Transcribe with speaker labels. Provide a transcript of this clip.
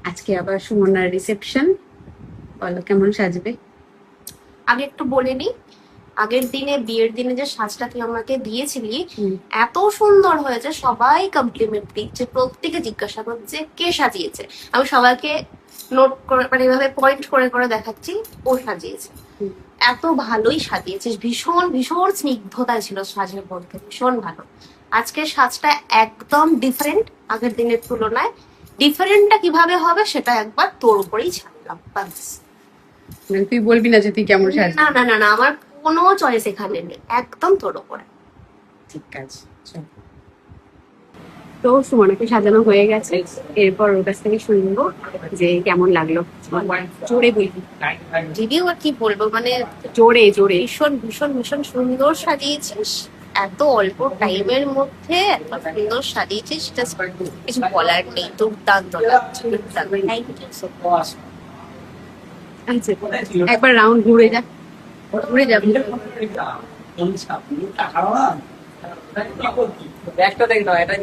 Speaker 1: আজকে আবার সুমনার রিসেপশন, বলো কেমন সাজবে?
Speaker 2: আগে একটু বলে নি, আগের দিনে বিয়ের দিনে যে সাজটা তুই আমাকে দিয়েছিলি এত সুন্দর হয়েছে, সবাই কমপ্লিমেন্ট দিচ্ছে, প্রত্যেকে জিজ্ঞাসা করছে কে সাজিয়েছে। আমি সবাইকে নোট করে মানে এভাবে পয়েন্ট করে করে দেখাচ্ছি ও সাজিয়েছে। এত ভালোই সাজিয়েছিস, ভীষণ ভীষণ স্নিগ্ধতা ছিল সাজের মধ্যে, ভীষণ ভালো। আজকের সাজটা একদম ডিফারেন্ট আগের দিনের তুলনায়। ডিফারেন্টটা কিভাবে হবে সেটা একবার তোর উপরেই ছাড়লাম, বাস।
Speaker 1: মানে তুই বলবি না যে তুই কেমন সাজবি?
Speaker 2: না না না না, আমার কোনো চয়েস এখানে নেই, একদম তোর উপরে।
Speaker 1: ঠিক আছে, চল। তো সুমনাকে সাজানো হয়ে গেছে, এরপর ওর কাছ থেকে শুনবো যে কেমন লাগলো। জোরে বলবি,
Speaker 2: দিদিও আর কি বলবো, মানে
Speaker 1: জোরে জোরে।
Speaker 2: ভীষণ ভীষণ ভীষণ সুন্দর সাজিয়েছিস, এত অল্প টাইমের মধ্যে এত সুন্দর সাজিয়েছিস, just কিছু বলার নেই, দুর্দান্ত লাগছে, দুর্দান্ত। Thank you so much.
Speaker 1: আচ্ছা, একবার রাউন্ড ঘুরে যা, ঘুরে যাবি।
Speaker 3: ব্যাগটা দেখ না, এটা